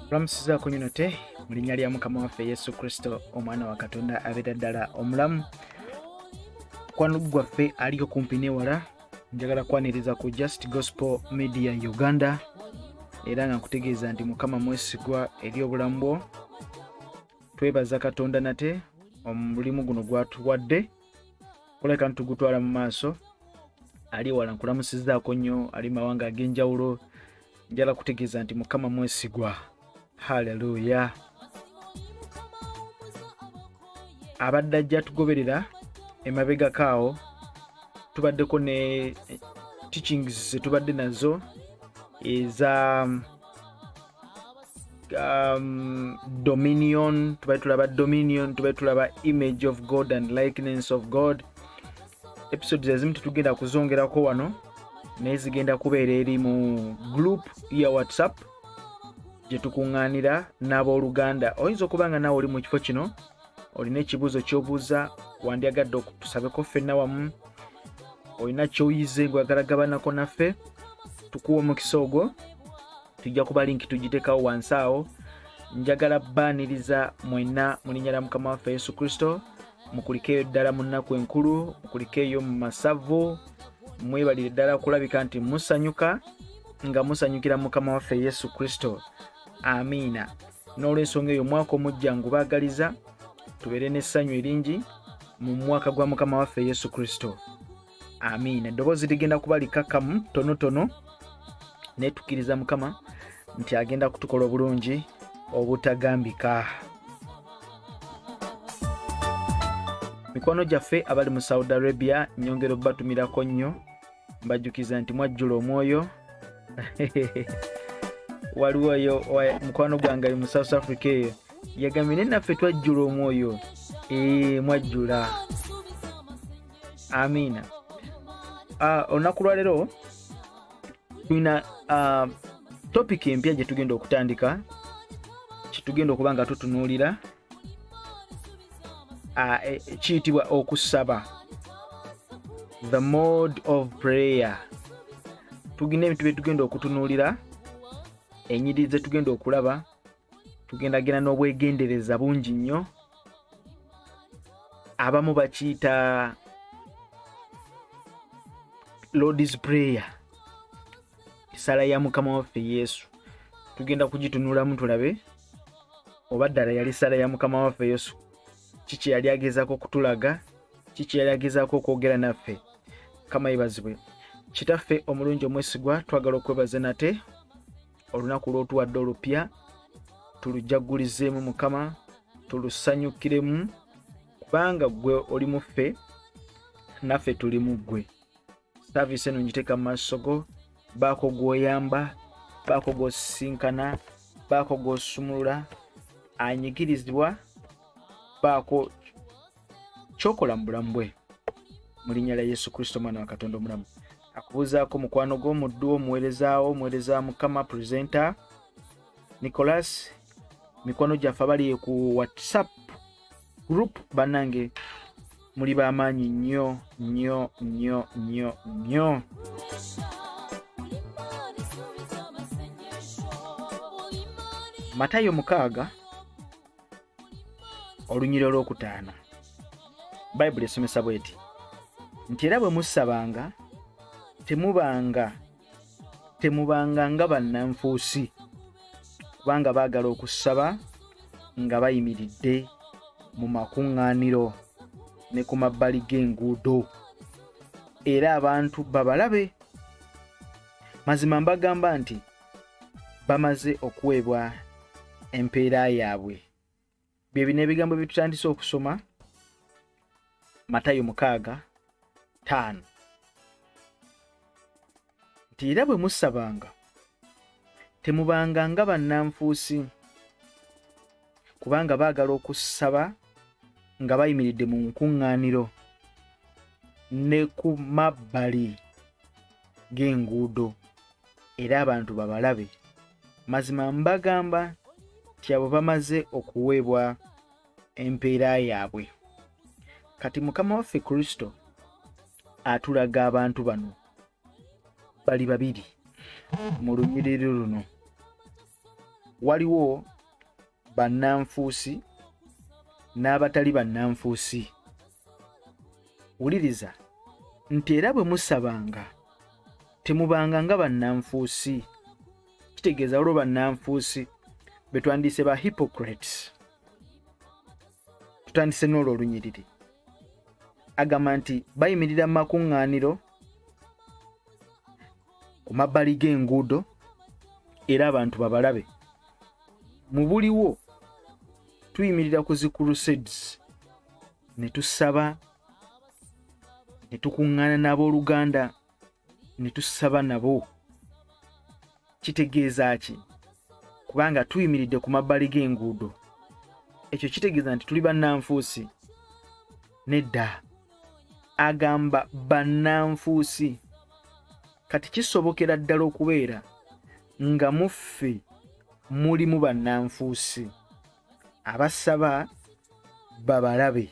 Tulamusiza community mu linnya lya Mukama waffe Yesu Kristo omwana wa Katonda abeera ddala omulamu. Mukwano gwaffe aliko kumpi n'ewala, njagala kwaniriza ku Just Gospel Media Uganda era nga nkutegeeza nti Mukama mwesigwa eri obulamu bwo. Twebaza Katonda nate omulimu guno gwatuwadde, kuleka ntugutwala mu maaso. Ali wala nkulamusizaako nnyo, ali mawanga ag'enjawulo, njala kutegeeza nti Mukama mwesigwa. Hallelujah. Abadde ajja tugoberera emabega kaawo, tubaddeko ne teachings tubadde nazo eza dominion, tubadde tulaba dominion, tubadde tulaba image of God and likeness of God. Episodes ezimu tetugenda kuzongerako wano, naye zigenda kubeera eri mu group ya WhatsApp gye tukuŋŋaanira n'abooluganda. Oyinza okuba nga naawe oli mu kifo kino, olina ekibuuzo ky'obuuza, wandyagadde okutusabeko ffenna wamu, olina ky'oyize ng'oyagalagabanako naffe, tukuwa omukisa ogwo. Tujja kuba linki tugiteekawo wansi awo. Njagala bbaaniriza mwenna mu linnya lya Mukama waffe Yesu Kristo, mukulikeeyo ddala mu nnaku enkulu, mukulikeeyo mu masavu, mwebalire ddala kulabika nti musanyuka nga musanyukira Mukama waffe Yesu Kristo. Amiina. N'olw'ensonga eyo omwaka omujja ngubaagaliza tubeere n'essanyu eringi mu mwaka gwa Mukama waffe Yesu Kristo. Amiina. Eddoboozi ligenda kuba likakkamu tonotono, naye tukkiriza Mukama nti agenda kutukola obulungi obutagambika. Mikwano gyaffe abali mu Saudi Arabia, nyongera obbatumirako nnyo, mbajjukiza nti mwajjula omwoyo. Waliwo oyo mukwano gwange ali mu South Africa eyo yagambye ne naffe twajjula omwoyo. Mwajjula. Amiina. Olunaku lwa leero tulina topic empya gye tugenda okutandika, kitugenda okuba nga tutunuulira, kiyitibwa okusaba, the mode of prayer. Tugina ebintu bye tugenda okutunuulira, enyiriri ze tugenda okulaba, tugendagenda n'obwegendereza bungi nnyo. Abamu bakiyita Lord's Prayer, ssala ya Mukama waffe Yesu. Tugenda kugitunulamu tulabe oba ddala yali ssala ya Mukama waffe Yesu. Kiki yali agezaako okutulaga, kiki yali agezaako okwogera naffe. Kama yebazibwe. Kitaffe omulungi omwesigwa, twagala okwebaza nate olunaku lw'otuwadde olupya, tulujjagulizeemu Mukama, tulusanyukiremu, kubanga gwe oli mu ffe, naffe tuli mu ggwe. Saavisi eno ngiteeka mu maaso go, baako gw'oyamba, baako gw'osisinkana, baako gw'osumulula, anyigirizibwa, baako kyokola mu bulamu bwe. Mu linnya lya Yesu Kristo mwana wa Katonda omulamu. Akubuuzaako mukwano gwo, muddu omuweereza Mukama presenter Nicholas, mikwano gyaffe abali ku WhatsApp group, bannange muli b'amaanyi nnyo nnyo nnyo nnyo nnyo. Matayo 6 olunyiriri olw'okutaano. Bayibuli esomesa bw'eti nti era bwe musabanga temubanga nga bannanfuusi, kubanga baagala okusaba nga bayimiridde mu makuŋŋaaniro ne ku mabbali g'enguudo, era abantu babalabe. Mazima mbagamba nti bamaze okuweebwa empeera yaabwe. Bye bino ebigambo bye tutandise okusoma, Matayo 6:5, nti era bwe musabanga temubanga nga bannanfuusi, kubanga baagala okusaba nga bayimiridde mu nkuŋŋaaniro ne ku mabbali g'enguudo, era abantu babalabe. Mazima mbagamba nti abo bamaze okuweebwa empeera yaabwe. Kati Mukama waffe Kristo atulaga abantu bano bali babiri mu lunyiriri luno. waliwo bannanfuusi n'abatali bannanfuusi. Wuliriza nti era bwe musabanga temubanga nga bannanfuusi. Kitegeeza olwo bannanfuusi be twandise ba hypocrites. Tutandise n'olwo olunyiriri. Agamba nti bayimirira mu makuŋŋaaniro ku mabbali g'enguudo era abantu babalabe. Mu buliwo tuyimirira ku zi crusades ne tusaba, ne tukuŋŋaana n'abooluganda ne tusaba nabo. Kitegeeza ki? Kubanga tuyimiridde ku mabbali g'enguudo. Ekyo kitegeeza nti tuli bannanfuusi. Nedda. Agamba bannanfuusi. Kati kisobokera ddala okubeera nga muffe mulimu bannanfuusi. Abasaba babalabe.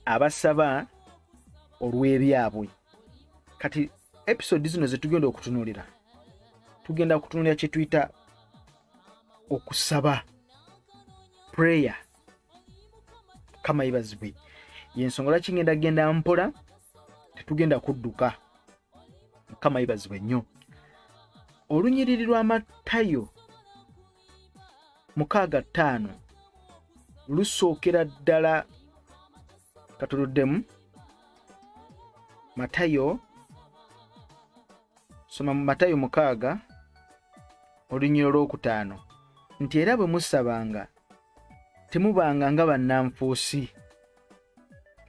Abasaba olw'ebyabwe. Kati episode zino ze tugenda okutunuulira, tugenda kutunuulira kye tuyita okusaba, prayer. Kama ibazibwe. Yensonga lwaki genda mpola, tetugenda kudduka. Kama ibazibwe nnyo. Olunyiriri lwa Matayo 6:5 lusookera ddala katuluddemu. Matayo, soma Matayo 6 olunyiriri olw'okutaano, nti era bwe musabanga temubanga nga bannanfuusi.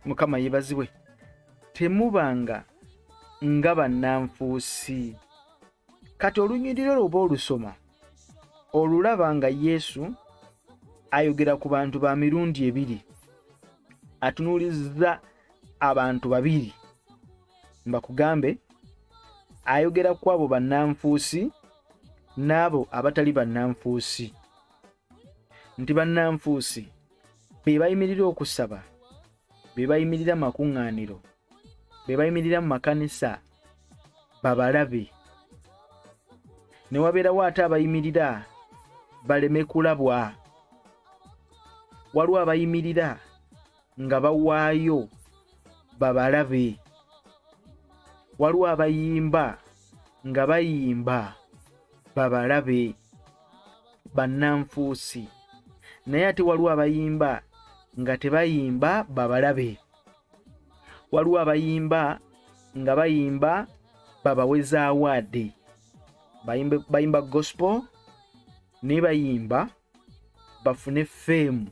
Mukama yeebazibwe. Temubanga nga bannanfuusi. Kati olunyiriri olwo oba olusoma olulaba nga Yesu ayogera ku bantu ba mirundi ebiri. Atunuulizza abantu babiri. Mbakugambe ayogera ku abo bannanfuusi n'abo abatali bannanfuusi. Nti bannanfuusi be bayimirira okusaba, be bayimirira mu makuŋŋaaniro, be bayimirira mu makanisa babalabe. Ne wabeerawo ate abayimirira baleme kulabwa. Waliwo abayimirira nga bawaayo babalabe. Waliwo abayimba nga bayimba babalabe, bannanfuusi. Naye ate waliwo abayimba nga tebayimba babalabe. Waliwo abayimba nga bayimba babaweza awaade. Bayimba gospel ne bayimba bafune fame,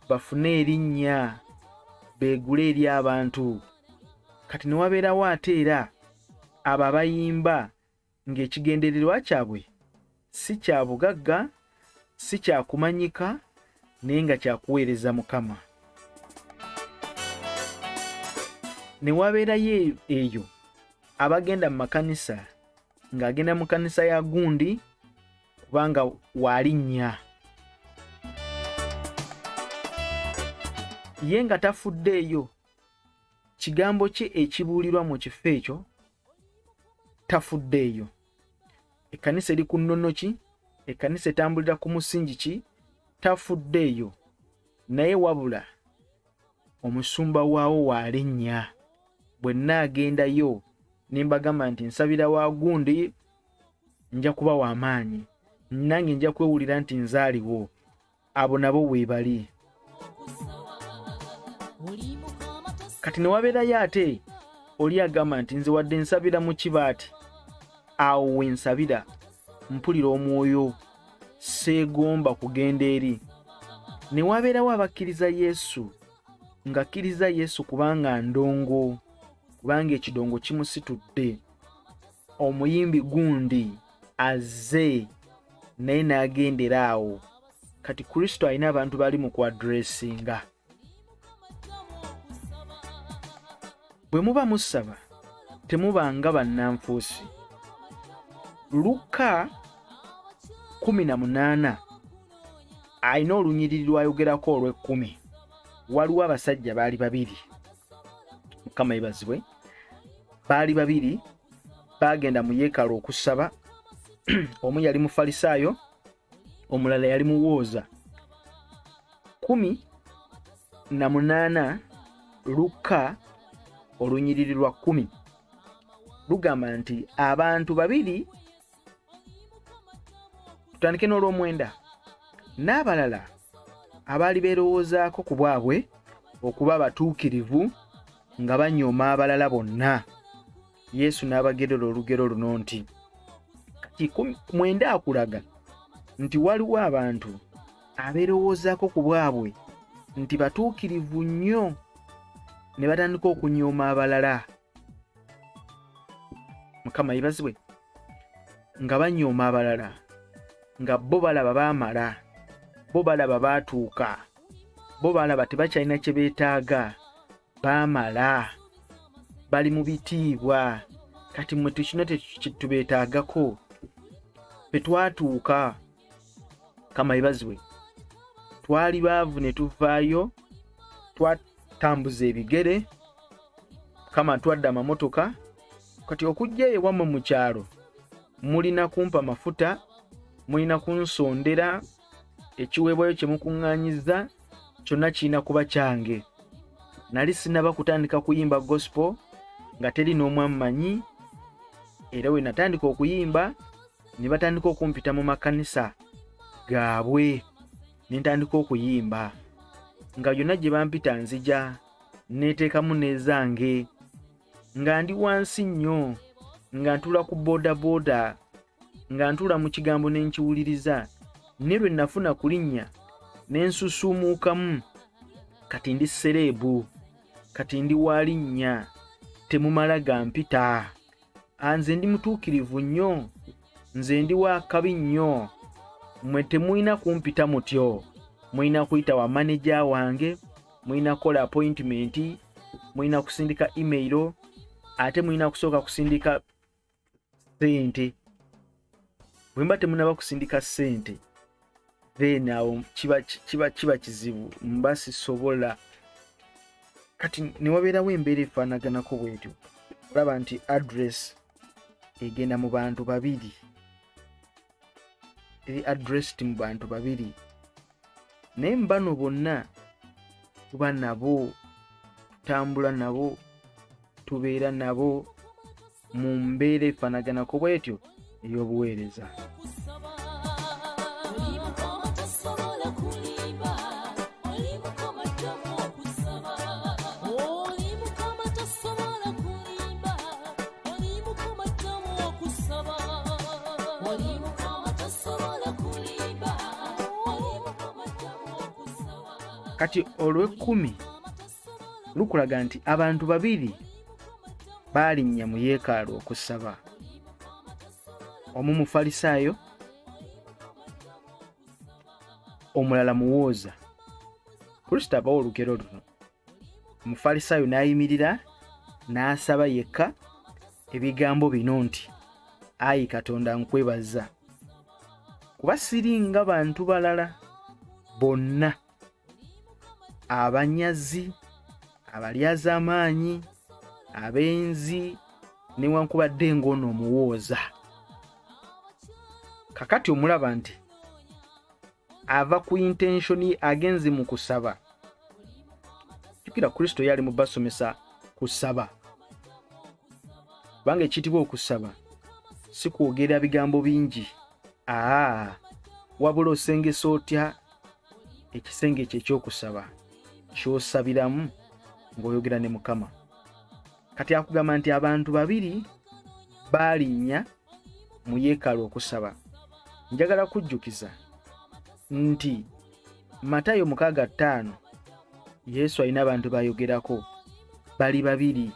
bafune erinnya, beegule eri abantu. Kati ne wabeerawo ate era abo abayimba ng'ekigendererwa kyabwe si kya bugagga, si kya kumanyika, naye nga kya kuweereza Mukama. Ne wabeerayo eyo abagenda mu makanisa ng'agenda mu kanisa ya gundi kubanga walinnya. Ye nga tafuddeeyo kigambo kye ekibuulirwa mu kifo ekyo, tafuddeeyo. Ekkanisa eri ku nnono ki? Ekkanisa etambulira ku musingi ki? Tafuddeeyo. Naye wabula omusumba waawo walinnya. Bwe nnaagendayo ne mbagamba nti nsabira wa gundi, nja kuba w'amaanyi. Nange nja kwewulira nti nzaaliwo. Abo nabo weebali. Kati ne wabeerayo ate oli agamba nti nze wadde nsabira mu kibaati, awo we nsabira mpulira omwoyo, seegomba kugenda eri. Ne wabeerawo abakkiriza Yesu, ng'akkiriza Yesu kubanga ndongo, kubanga ekidongo kimusitudde. Omuyimbi gundi azze naye n'agendera awo. Kati Kristo alina abantu bali mu kwadressinga. Bwe muba musaba temubanga bannanfuusi. Luka 18 alina olunyiriri lwayogerako olw'ekkumi. Waliwo abasajja baali babiri. Mukama yeebazibwe. Baali babiri bagenda mu yeekaalu okusaba. Omu yali Mufalisaayo, omulala yali muwooza. 18 Luka olunyiriri lwa 10 lugamba nti abantu babiri, tutandike n'olw'omwenda, n'abalala abaali beerowoozaako ku bwabwe okuba abatuukirivu nga banyooma abalala bonna. Yesu n'abagerera olugero luno nti kati 9 akulaga nti waliwo abantu abeerowoozaako ku bwabwe nti batuukirivu nnyo ne batandika okunyooma abalala. Mukama yebazibwe. Nga banyooma abalala, nga bo balaba baamala, bo balaba baatuuka, bo balaba tebakyalina kye beetaaga, baamala, bali mu bitiibwa. Kati mmwe tukino tetubeetaagako, fe twatuuka. Mukama yebazibwe. Twali baavu ne tuvaayo, twatambuza ebigere, Mukama twadda amamotoka. Kati okujja ewammwe mu kyalo mulina kumpa mafuta, mulina kunsondera, ekiweebwayo kye mukuŋŋaanyiza kyonna kirina kuba kyange. Nali sinaba kutandika kuyimba gospel nga teri n'omu ammanyi, era we natandika okuyimba ne batandika okumpita mu makanisa gaabwe, ne ntandika okuyimba. Nga yonna gye bampita nzija, neeteekamu n'ezange, nga ndi wansi nnyo, nga ntula ku boodabooda, nga ntula mu kigambo ne nkiwuliriza, ne lwe nafuna ku linnya ne nsusumuukamu. Kati ndi sereebu, kati ndi wa linnya, temumala gampita. Nze ndi mutuukirivu nnyo, nze ndi wa kabi nnyo, mmwe temulina kumpita mutyo. Mulina kuyita wa manager wange, mulina kola appointment, mulina kusindika email, ate mulina kusooka kusindika ssente. Bwe mba temunaba kusindika ssente, then awo kiba kizibu, mba sisobola. Kati ne wabeerawo embeera efaanaganako bwetyo. Olaba nti address egenda mu bantu babiri, eri addressed mu bantu babiri, naye mbano bonna tuba nabo, tutambula nabo, tubeera nabo mu mbeera efaanaganako bwetyo ey'obuweereza. Kati olw'ekkumi lukulaga nti abantu babiri baalinnya mu yeekaalu okusaba. Omu mufalisaayo, omulala muwooza. Kristo abawa olugero luno. Omufalisaayo n'ayimirira n'asaba yekka ebigambo bino nti, Ayi Katonda nkwebaza, kuba siringa bantu balala bonna, abanyazi, abalyazaamaanyi, abenzi, newankubadde ng'ono omuwooza. Kakati omulaba nti ava ku intention agenze mu kusaba. Jjukira Kristo yali mu basomesa kusaba. Bange ekitibwa okusaba si kwogera bigambo bingi, wabula osengesa otya ekisenge kye ekyokusaba ky'osabiramu ng'oyogera ne Mukama. Kati akugamba nti abantu babiri baalinnya mu yeekaalu okusaba. Njagala kujjukiza nti Matayo 6:5 Yesu alina abantu bayogerako, bali babiri,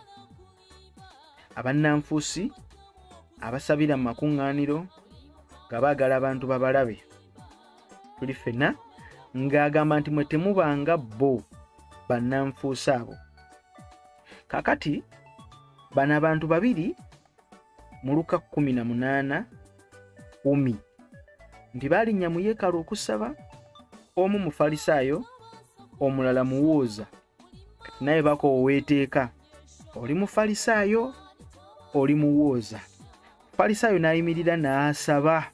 abannanfuusi abasabira mu makuŋŋaaniro nga baagala abantu babalabe. Tuli ffenna ng'agamba nti mwe temubanga bo bannanfuusi abo. Kakati bano abantu babiri mu Luka 18:10 nti baalinnya mu yeekaalu okusaba, omu mufalisaayo, omulala muwooza. Naye bakooweeteeka, oli mufalisaayo, oli muwooza. Mufalisaayo n'ayimirira n'asaba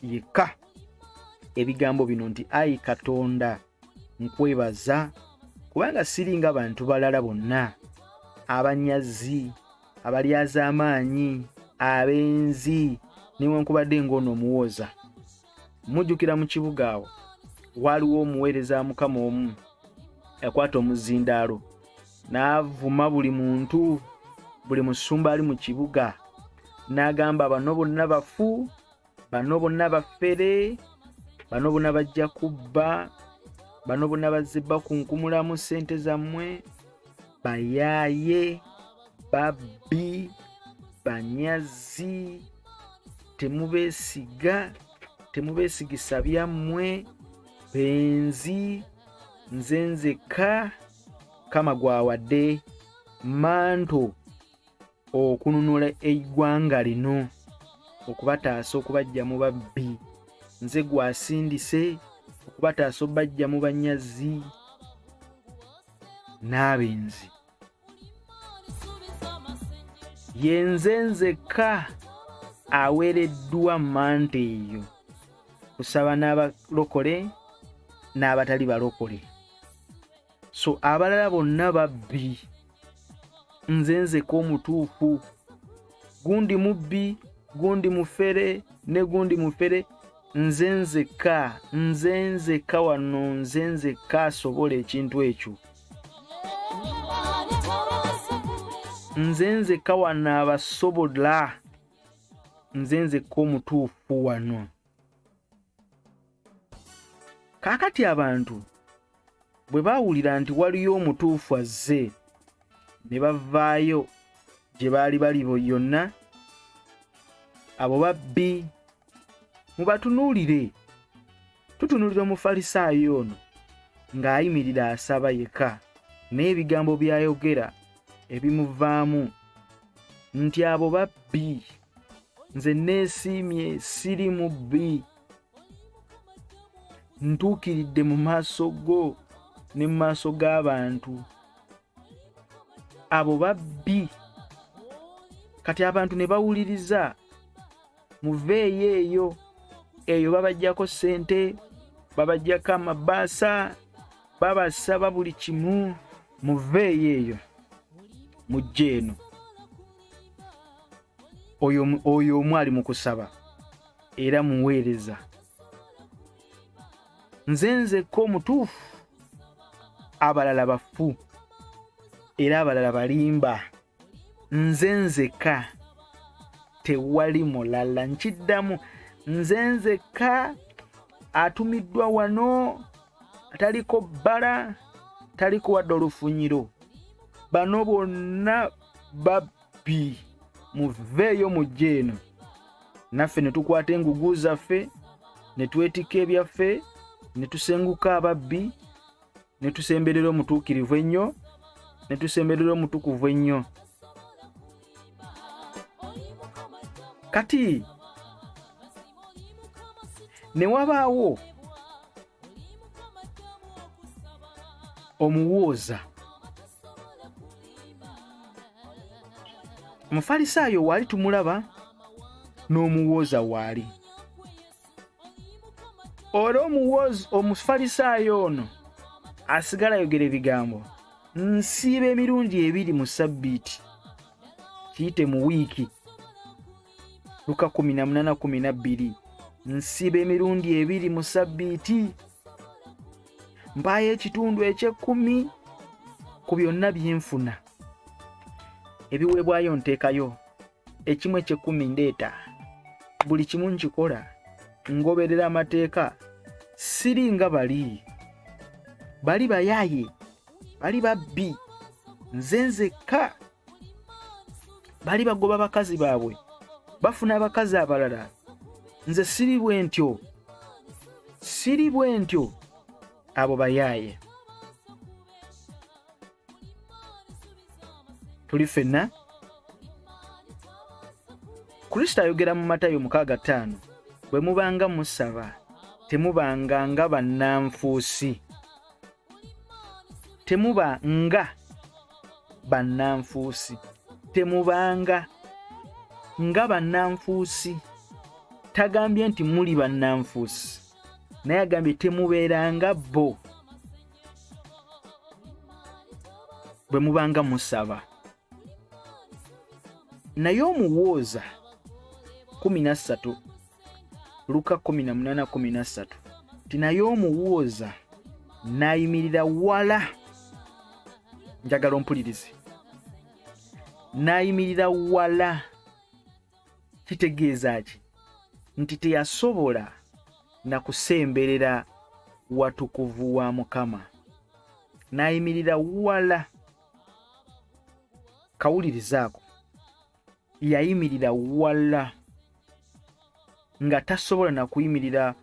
yekka. ebigambo bino nti ayi Katonda nkwebaza kubanga siringa bantu balala bonna abanyazi abalyaza amaanyi abenzi newankubadde ng'ono omuwoza. Mujjukira mu kibuga awo waliwo omuweereza Mukama omu yakwata omuzindaalo n'avuma buli muntu, buli musumba ali mu kibuga n'agamba bano bonna bafu, bano bonna bafere, bano bonna bajja kubba, bano bonna bazibba kunkumulamu ssente zammwe, bayaaye, babbi, banyazi, temubeesiga, temubeesigisa byammwe, benzi, nze nzekka Mukama gwawadde manto okununula eggwanga lino, okubataasa okubajja mu babbi, nze gwasindise okubataasa obajja mu banyazi n'abenzi. Yenze nzekka aweereddwa manto eyo kusaba n'abalokole n'abatali balokole. So abalala bonna babbi, nze nzekka omutuufu, gundi mubbi, gundi mufere ne gundi mufere, nze nzekka wano, nze nzekka asobola ekintu ekyo, nze nzekka wano abasobola, nze nzekka omutuufu wano. Kaakati abantu bwe baawulira nti waliyo omutuufu azze ne bavaayo gye baali bali yonna, abo babbi mubatunuulire. Tutunuulira Omufalisaayo ono ng'ayimirira asaba yekka, naye ebigambo by'ayogera ebimuvaamu nti abo babbi, nze neesiimye siri mubbi, ntuukiridde mu maaso go ne mu maaso g'abantu. Abo babbi. Kati abantu ne bawuliriza, muveeyo eyo babajjako ssente, babajjako amabaasa, babasaba buli kimu, muveeyo eyo mujje eno. Oyo omwali mu kusaba era muweereza. Nze nzekka omutuufu, abalala bafu era abalala balimba. Nze nzekka, tewali mulala. Nkiddamu, nze nzekka atumiddwa wano, taliko bbala, taliko wadde olufunyiro. Bano bonna babbi, muveeyo mujje eno. Naffe ne tukwata engugu zaffe, ne twetikka ebyaffe, ne tusenguka ababbi, ne tusemberera omutuukirivu ennyo, ne tusemberera omutukuvu ennyo. Kati ne wabaawo omuwooza. Omufalisaayo waali tumulaba, n'omuwooza waali. Olwo Omufalisaayo ono asigala ayogera ebigambo, nsiiba emirundi 2 mu Ssabbiiti, kiyite mu wiiki. Luka 18:12. Nsiiba emirundi 2 mu Ssabbiiti, mpaayo ekitundu eky'10 ku byonna bye nfuna. Ebiweebwayo nteekayo, ekimu eky'10 ndeeta, buli kimu nkikola, ngoberera amateeka. Siringa bali bayaaye, bali babbi, nze nzekka. Bali bagoba bakazi baabwe, bafuna abakazi abalala. Nze siri bwe ntyo, abo bayaaye. Tuli ffenna. Kristo ayogera mu Matayo 6:5, bwe mubanga musaba temubanga nga bannanfuusi. Temubanga bannanfuusi. Temubanga nga bannanfuusi. Tagambye nti muli bannanfuusi. naye agambye temubeeranga bo bwe mubanga musaba. Naye omuwooza 13 Luka 18:13 ti naye omuwooza n'ayimirira wala. Njagala ompulirize. N'ayimirira wala kitegeeza ki? Nti teyasobola na kusemberera watukuvu wa Mukama. N'ayimirira wala. Kawulirizaako. Yayimirira wala nga tasobola na kuyimirira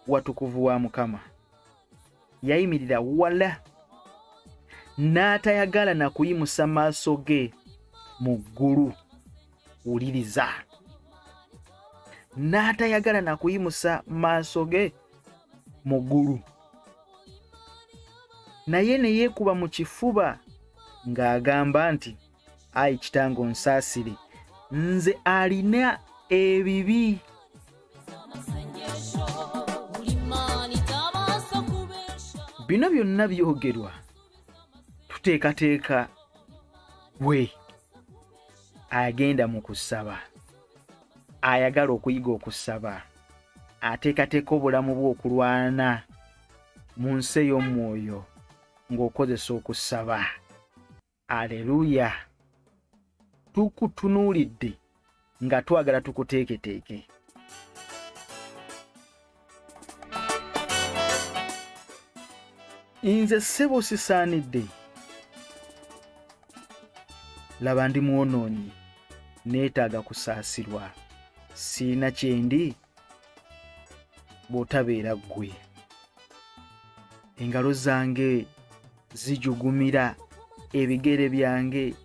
watukuvu wa Mukama. Yayimirira wala n'atayagala na kuyimusa maaso ge mu ggulu. Wuliriza. N'atayagala na kuyimusa maaso ge mu ggulu. Naye ne yeekuba mu kifuba ng'agamba nti, ayi kitange onsaasire, nze alina ebibi. Bino byonna byogerwa tuteekateeka we agenda mu kusaba, ayagala okuyiga okusaba, ateekateeka obulamu bwe okulwana mu nsi ey'omwoyo ng'okozesa okusaba. Aleluya. Tukutunuulidde nga twagala tukuteeketeeke. Nze ssebo sisaanidde. Laba ndi mwonoonyi, neetaaga kusaasirwa. Siina kyendi bw'otabeera ggwe. Engalo zange zijugumira, ebigere byange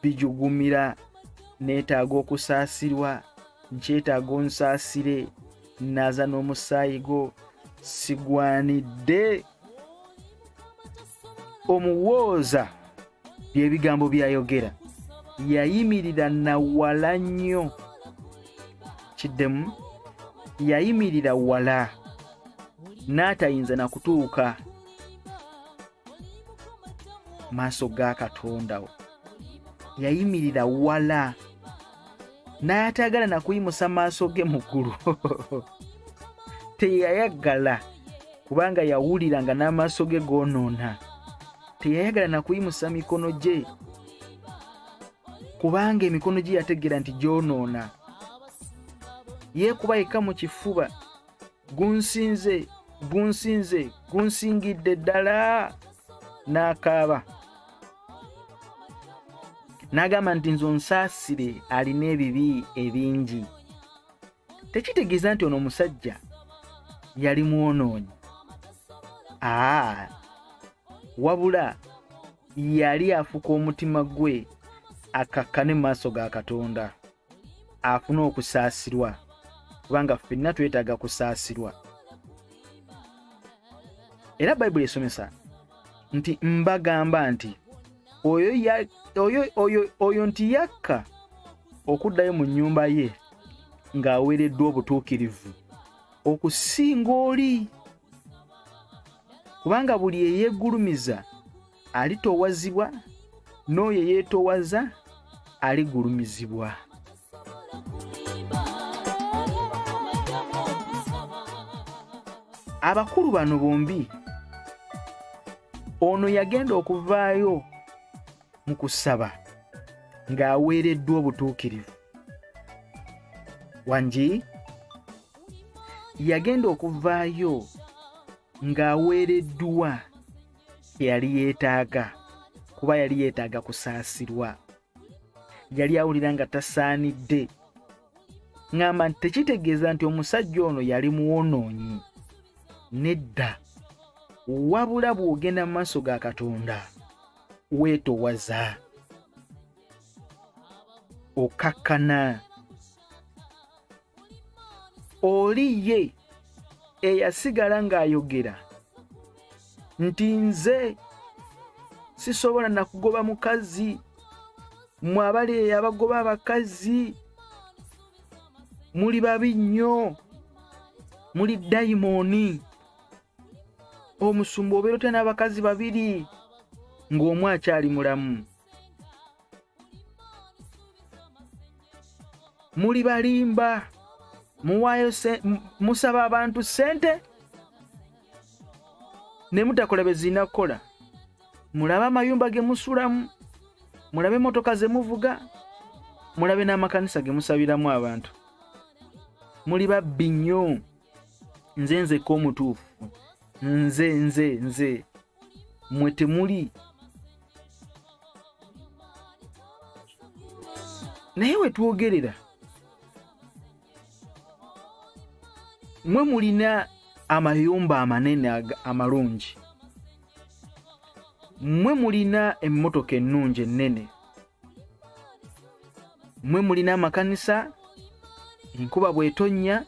bijugumira, neetaaga okusaasirwa. Nkyetaaga onsaasire, naaza n'omusaayi gwo, sigwanidde. Omuwooza by'ebigambo by'ayogera. Yayimirira na wala nnyo. Kiddemu, yayimirira wala n'atayinza na kutuuka maaso ga Katonda. Yayimirira wala n'atayagala na kuyimusa maaso ge mu ggulu. Teyayagala, kubanga yawulira nga n'amaaso ge goonoona. Teyayagala na kuyimusa mikono gye, kubanga emikono gye yategeera nti gyonoona. Yeekuba yekka mu kifuba, gunsinze, gunsinze, gunsingidde ddala, n'akaaba. N'agamba nti nze onsaasire, alina ebibi ebingi. Tekitegeeza nti ono omusajja yali mwonoonyi. Wabula yali afuka omutima gwe akakkane mu maaso ga Katonda, afuna okusaasirwa, kubanga ffenna twetaaga kusaasirwa. Era Bayibuli esomesa nti mbagamba nti oyo nti yakka okuddayo mu nnyumba ye ng'aweereddwa obutuukirivu okusinga oli. Kubanga buli eyeegulumiza alitowazibwa, n'oyo eyeetowaza aligulumizibwa. Abakulu bano bombi, ono yagenda okuvaayo mu kusaba ng'aweereddwa obutuukirivu. Wangi yagenda okuvaayo ng'aweereddwa yali yeetaaga, kuba yali yeetaaga kusaasirwa. Yali awulira nga tasaanidde. Ngamba nti tekitegeeza nti omusajja ono yali muwonoonyi. Nedda. Wabula bw'ogenda mu maaso ga Katonda weetowaza, okakkana. Oli ye eyasigala ng'ayogera nti nze sisobola na kugoba mukazi, mmwe abali abagoba abakazi muli babi nnyo, muli dayimooni, omusumba obeera otya n'abakazi babiri ng'omu akyali mulamu. Muli balimba, muwaayo musaba abantu ssente ne mutakola bye zirina kukola. Mulabe amayumba ge musulamu, mulabe emmotoka ze muvuga, mulabe n'amakanisa ge musabiramu abantu. Muli babbi nnyo. Nze k'omutuufu, nze mwe temuli. Naye we twogerera, mwe mulina amayumba amanene amalungi, mwe mulina emmotoka ennungi ennene, mwe mulina amakanisa, enkuba bw'etonnya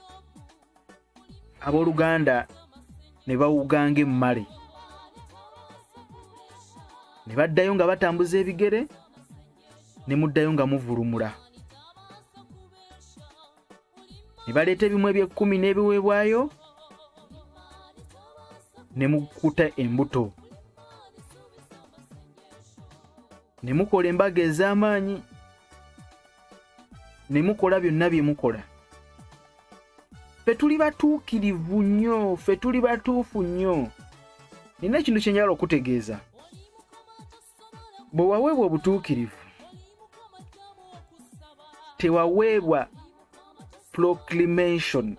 abooluganda ne bawuganga emmale, ne baddayo nga batambuza ebigere, ne muddayo nga muvulumula, ne baleeta ebimu eby'ekkumi n'ebiweebwayo, ne mukuta embuto, ne mukola embaga ez'amaanyi, ne mukola byonna bye mukola. Ffe tuli batuukirivu nnyo, ffe tuli batuufu nnyo. Nina ekintu kye njagala okutegeeza. Bwe waweebwa obutuukirivu, tewaweebwa proclamation.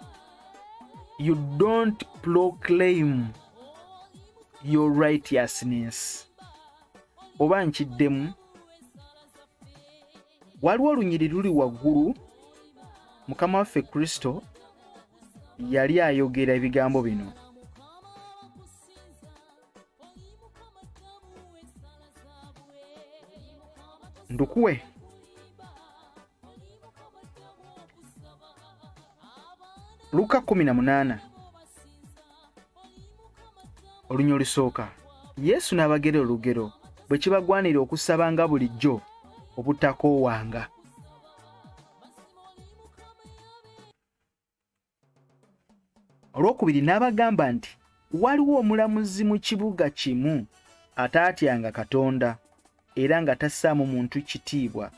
You don't proclaim your righteousness. Oba nkiddemu, waliwo olunyiri luli waggulu, Mukama waffe Kristo yali ayogera ebigambo bino. Ndukuwe. Luka 18 olunya olusooka. Yesu n'abagera olugero bwe kibagwanira okusabanga bulijjo obutakoowanga. Olwokubiri n'abagamba nti waliwo omulamuzi mu kibuga kimu ataatyanga Katonda era nga tassaamu muntu kitiibwa.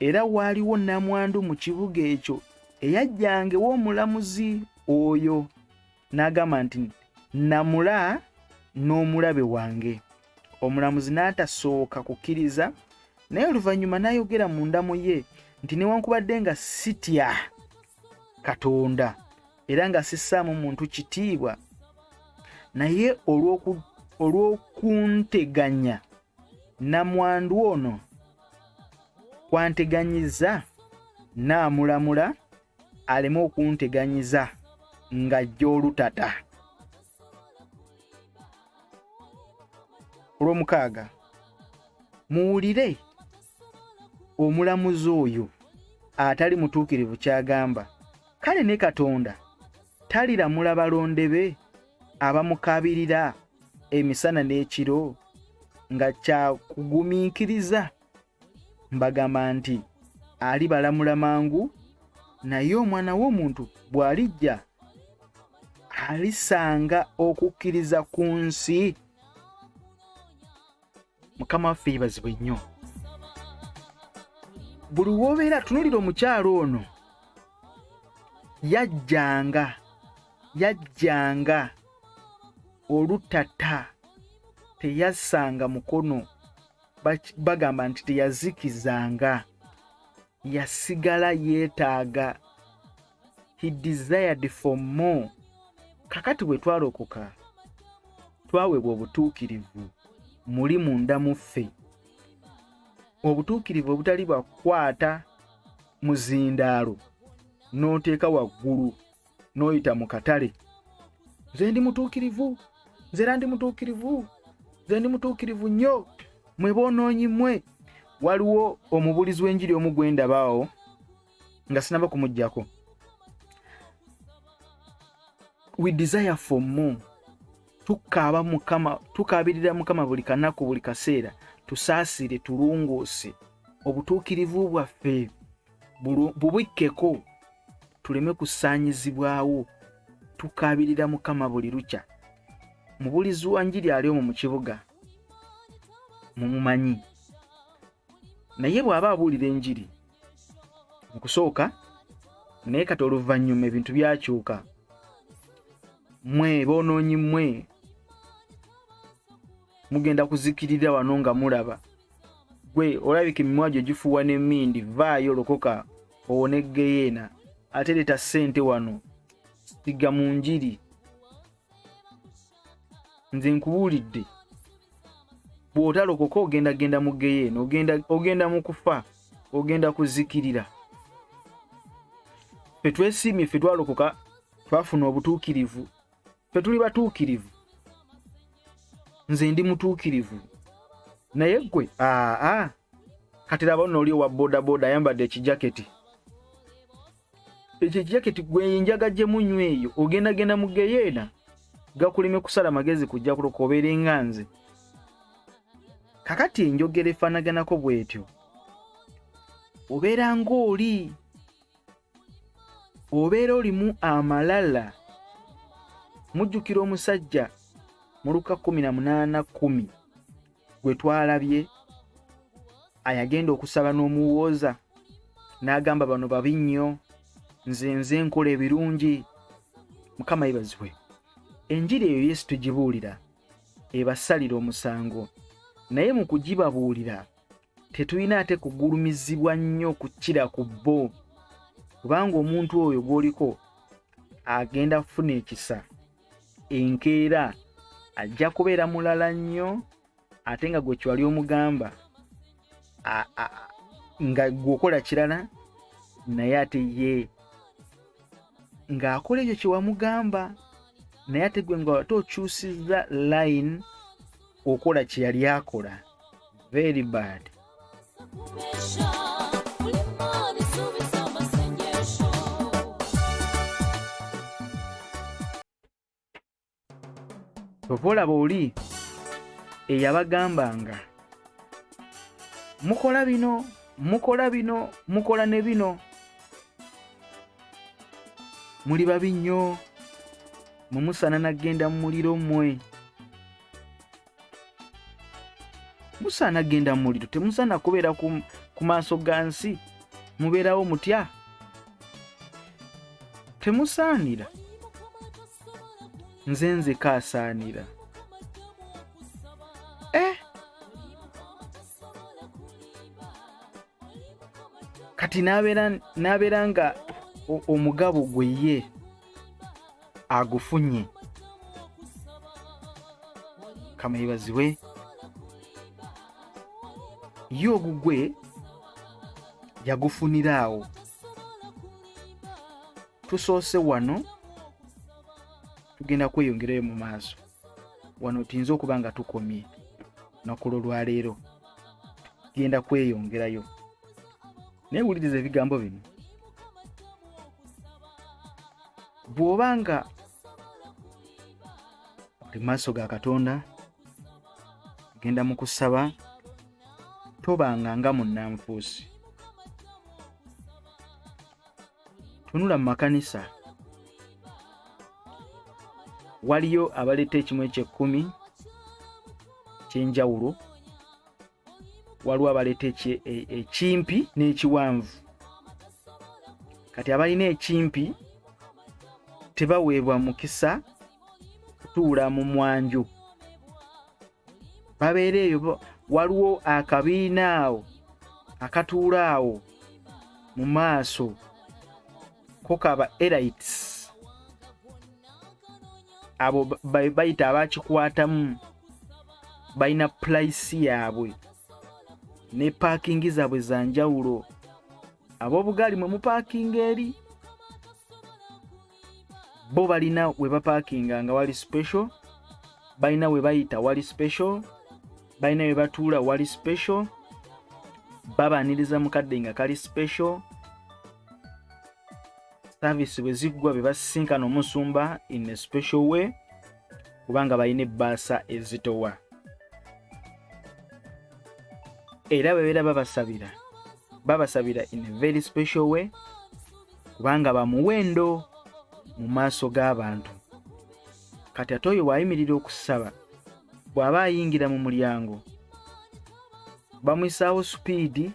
Era waaliwo nnamwandu mu kibuga ekyo eyajjanga ew'omulamuzi oyo n'agamba nti namula n'omulabe wange. Omulamuzi n'atasooka kukkiriza, naye oluvannyuma n'ayogera munda mu ye nti newankubadde nga sitya Katonda era nga sissaamu muntu kitiibwa, naye olw'okunteganya namwandu ono kwanteganyiza, naamulamula aleme okunteganyiza ng'ajja olutata. Olw'omukaaga, muwulire omulamuzi oyo atali mutuukirivu ky'agamba. Kale ne Katonda taliramula balonde be abamukaabirira emisana n'ekiro nga kyakugumiikiriza? Mbagamba nti alibalamula mangu, naye Omwana w'Omuntu bw'alijja alisanga okukkiriza ku nsi. Mukama waffe yeebazibwe nnyo. Buli w'obeera tunuulira omukyalo ono, yajjanga olutata, teyassanga mukono, bagamba nti teyazikizanga, yasigala yeetaaga. He desired for more. Kakati bwe twalokoka, twaweebwa obutuukirivu muli munda mu ffe. Obutuukirivu obutali bwakwata muzindaalo n'oteeka waggulu n'oyita mu katale. Nze ndi mutuukirivu, nze era ndi mutuukirivu, nze ndi mutuukirivu nnyo. Mwe boonoonyi mmwe. Waliwo omubuulizi w'enjiri omu gwe ndabaawo nga sinaba kumuggyako. We desire for more. Tukaabirira Mukama buli kanaku, buli kaseera, tusaasire, tulungoose. Obutuukirivu bwaffe bubikkeko, tuleme kusaanyizibwawo. Tukaabirira Mukama buli lukya mubulizi wa njiri ali omwo mu kibuga mumumanyi naye bw'aba abuulira enjiri mu kusooka naye kati oluvannyuma ebintu byakyuka mmwe boonoonyi mmwe mugenda kuzikirira wano nga mulaba gwe olabika emimwa gyo gifuuwa n'emmindi vaayo lokoka owone Geyeena ate leeta ssente wano siga mu njiri nze nkubuulidde bw'otalokoka ogenda mu Geyeena ogenda mu kufa ogenda kuzikirira ffe twesiimye ffe twalokoka twafuna obutuukirivu ffe tuli batuukirivu nze ndi mutuukirivu naye gwe kati laba n'oli wa bodaboda ayambadde ekijaketi ekyo ekijaketi gwe enjaga gye munywa eyo ogenda mu Geyeena gakulime kusala magezi kujja kuloka obeere nga nze kakati enjogera efaanaganako bw'etyo obeera ng'oli obeera olimu amalala mujjukira omusajja mu Luka 18:10 gwe twalabye ayagenda okusaba n'omuwooza n'agamba bano babi nnyo nze nkola ebirungi Mukama yebazibwe enjiri eyo Yesu tugibuulira ebasalira omusango naye mu kugibabuulira tetulina ate kugulumizibwa nnyo kukira ku bo kubanga omuntu oyo gw'oliko agenda kufuna ekisa enkeera ajja kubeera mulala nnyo ate nga gwe kyali omugamba nga gwokola kirala naye ate ye ng'akola ekyo kye wamugamba naye ate gwe nga tokyusizza line okola kye yali akola very bad olaba oli eyabagambanga mukola bino mukola ne bino muli babi nnyo mumusana nagenda mu muliro mmwe musana genda mu muliro temusana kubeera ku maaso ga nsi mubeerawo mutya temusaanira nze kaasaanira kati n'abeera nga omugabo gwe ye agufunye Kama yebazibwe ye ogugwe yagufuniraawo tusoose wano tugenda kweyongerayo mu maaso wano tuyinza okuba nga tukomye nakulo lwaleero tugenda kweyongerayo naye wuliriza ebigambo bino bw'obanga oli maaso ga Katonda genda mu kusaba tobanga nga munnanfuusi tunula mu makanisa waliyo abaleeta ekimu eky'ekkumi ky'enjawulo waliwo abaleeta ekimpi n'ekiwanvu kati abalina ekimpi tebaweebwa mukisa kutuula mu mwanju babeera eyo waliwo akabiina awo akatuula awo mu maaso ko kaba elites abo bayita abakikwatamu balina purayisi yaabwe ne paakingi zaabwe za njawulo ab'obugaali mwe mupaakinga eri bo balina we bapaakinga nga wali special balina we bayita wali special balina we batuula wali special babaaniriza mukadde nga kali special service bwe ziggwa be basisinkana omusumba in a special way kubanga balina ebbaasa ezitowa era bebeera babasabira in a very special way kubanga bamuwendo mu maaso g'abantu kati ate oyo bw'ayimirira okusaba bw'aba ayingira mu mulyango bamuyisaawo supiidi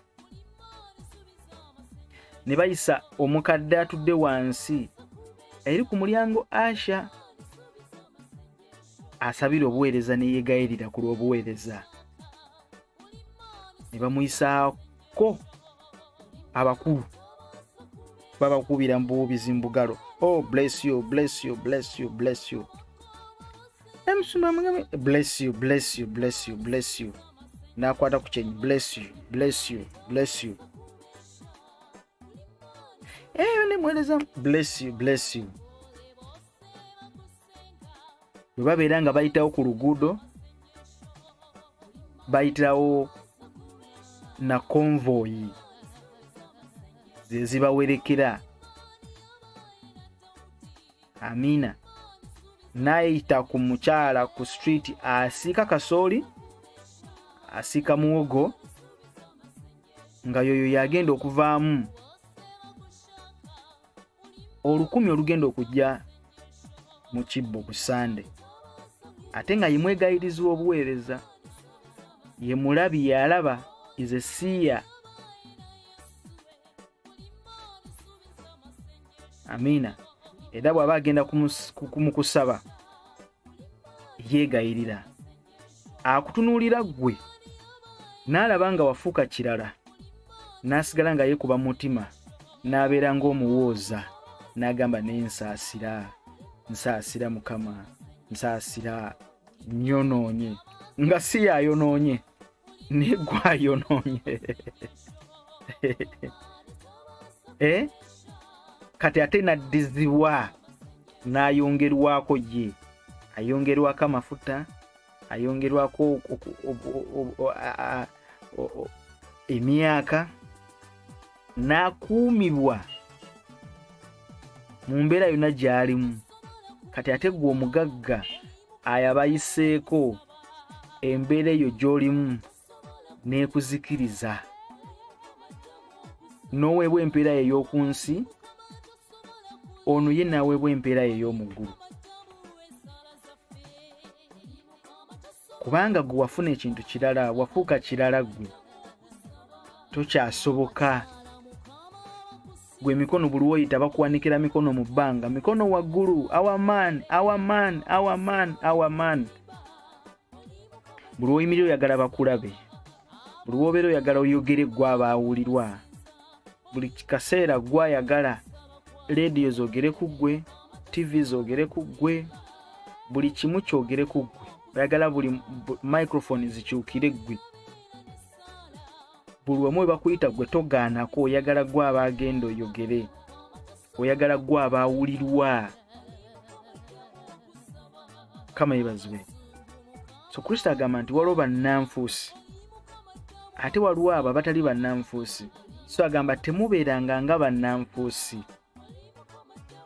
ne bayisa omukadde atudde wansi eri ku mulyango Asha asabira obuweereza ne yeegayirira ku lw'obuweereza ne bamuyisaako abakulu babakubira mbuubizi mbugalo. Oh, bless you, bless you, bless you, bless you. Bless you, bless you, bless you, bless you. Nakwata ku kyenyi, bless you, bless you, bless you. Ne mweleza bless you, bless you. Bwe babeera nga bayitawo ku luguudo bayitawo na convoy zibawerekera. Amina nayita ku mukyala ku street asiika kasooli asiika muwogo nga yoyo yagenda okuvaamu 10 olugenda okujja mu kibbo ku Sande ate nga yemwegayiriza obuweereza ye mulabi yalaba is a seer. Amina era bw'aba agenda kumukusaba yeegayirira akutunuulira gwe n'alaba nga wafuuka kirala n'asigala nga yeekuba mutima n'abeera ng'omuwooza n'agamba nensaasira nsaasira Mukama nsaasira nyonoonye nga si yayonoonye ne gwayonoonye. Kati ate naddizibwa n'ayongerwako ye ayongerwako amafuta ayongerwako emyaka n'akuumibwa mu mbeera yonna gy'alimu. Kati ate gwe omugagga ayabayiseeko embeera eyo gy'olimu n'ekuzikiriza n'oweebwa empeera ye ey'oku nsi ono ye n'aweebwa empeera ye ey'omuggulu kubanga gwe wafuna ekintu kirala wafuuka kirala gwe tokyasoboka. Gwe emikono buli woyita bakuwanikira mikono mu bbanga mikono waggulu our man our man our man our man. Buli woyimirira oyagala bakulabe buli wobeera oyagala oyogere gwe abaawulirwa buli kaseera gwe ayagala radio zoogere ku ggwe TV zoogere ku ggwe buli kimu kyogere ku ggwe oyagala buli microphone zikyukire ggwe buli wamu we bakuyita gwe togaanako oyagala gwe abaagenda oyogere oyagala gwe abaawulirwa. Kama yebazibwe. So Kristo agamba nti waliwo bannanfuusi ate waliwo abo abatali bannanfuusi. So agamba temubeeranga nga bannanfuusi.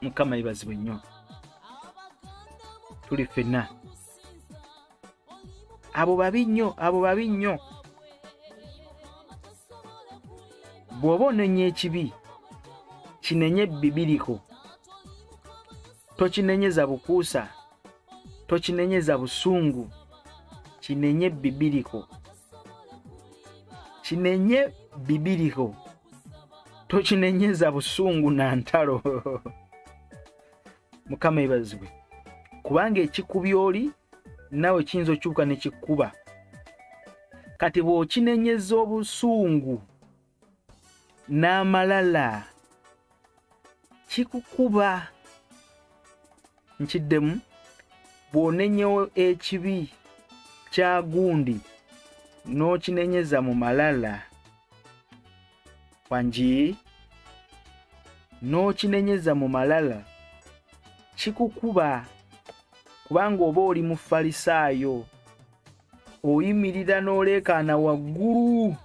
Mukama yebazibwe nnyo. Tuli ffenna abo babi nnyo. Bw'oba onenya ekibi kinenye bibiriko tokinenyeza bukuusa tokinenyeza busungu kinenye bibiriko tokinenyeza busungu na ntalo. Mukama yebazibwe kubanga ekikubi oli nawe kiyinza okyuka ne kikuba. Kati bw'okinenyeza obusungu n'amalala kikukuba. Nkiddemu bw'onenyewo ekibi kya gundi n'okinenyeza mu malala wangi n'okinenyeza mu malala kikukuba kubanga oba oli mu Falisaayo oyimirira n'oleekaana waggulu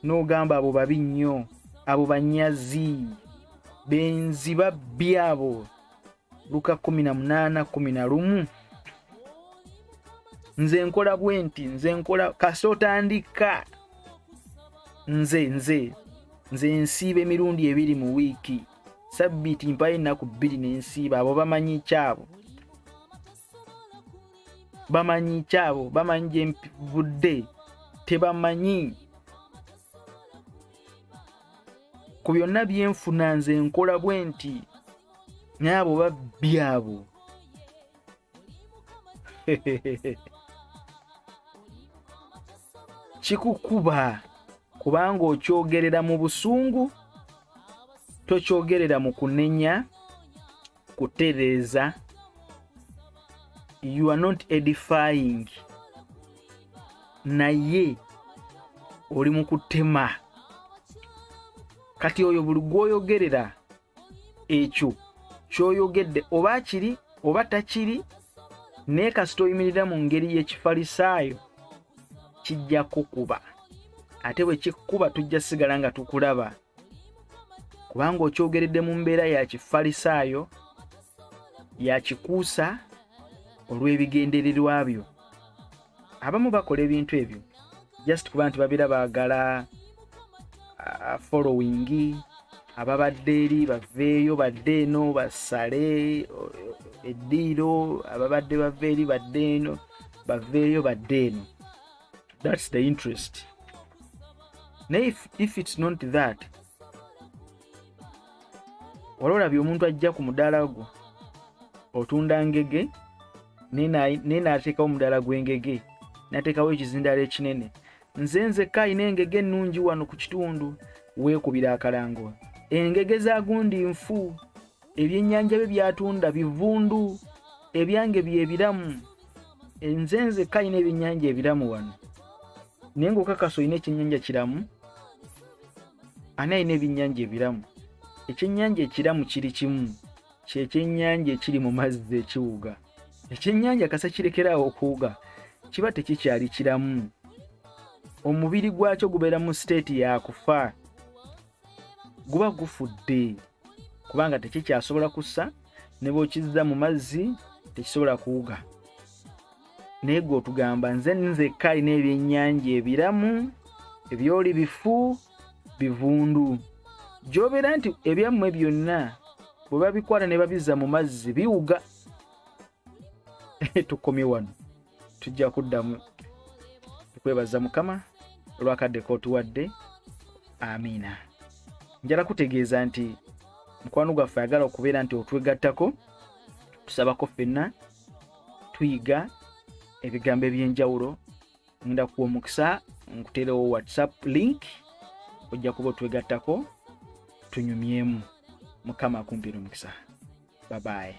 n'ogamba abo babi nnyo abo banyazi benzi babbi abo. Luka 18:11. Nze nkola bwenti nze nkola kasotandika nze nsiiba emirundi 2 mu wiiki Sabbiti mpayo ennaku 2 n'ensiiba abo bamanyi kyabo. bamanyi kyabo, bamanyi gye mpivudde, tebamanyi. Ku byonna byenfuna nze nkola bwe nti, n'abo babbi abo. Kikukuba kubanga okyogerera mu busungu, tokyogerera mu kunenya, kutereeza. You are not edifying. Naye oli mu kutema. Kati oyo buli gwoyogerera ekyo kyoyogedde oba kiri oba takiri, naye kasita oyimirira mu ngeri y'ekifalisaayo kijja kukuba. Ate bwe kikuba tujja sigala nga tukulaba, kubanga okyogeredde mu mbeera ya kifalisaayo, ya kikuusa olw'ebigendererwa byo. Abamu bakola ebintu ebyo just kuba nti babira baagala following, ababadde eri baveeyo badde eno basale eddiiro, ababadde bave eri badde eno baveeyo badde eno. That's the interest. Naye if it's not that, olabye omuntu ajja ku mudaala gwo otunda ngege, nena ateekawo omudaala gw'engege, nateekawo ekizindaalo ekinene. Nze kayina engege ennungi wano ku kitundu, weekubira akalango. Engege za gundi nfu, ebyennyanja bye byatunda bivundu, ebyange bye biramu. Nze kayina ebyennyanja ebiramu wano. Naye ng'okakasa olina ekyennyanja kiramu, ani alina ebyennyanja ebiramu? Ekyennyanja ekiramu kiri kimu, kyekyennyanja ekiri mu mazzi ekiwuga. Ekyennyanja kasa kirekeraawo okuwuga, kiba tekikyali kiramu. Omubiri gwakyo gubeera mu state ya kufa, guba gufudde, kubanga tekikyasobola kussa, ne bw'okizza mu mazzi tekisobola kuwuga. Naye gwe otugamba nze kayina ebyennyanja ebiramu, ebyoli bifu, bivundu. Gy'obeera nti ebyammwe byonna bwe babikwata ne babizza mu mazzi biwuga. Tukomye wano, tujja kuddamu. Tukwebaza Mukama olwakadde k'otuwadde. Amiina. Njala kutegeeza nti mukwano gwaffe ayagala okubeera nti otwegattako, tusabako ffenna tuyiga ebigambo eby'enjawulo. Ngenda kuwa omukisa nkuteerewo WhatsApp link, ojja kuba otwegattako tunyumyemu. Mukama akumpire omukisa. Bye bye.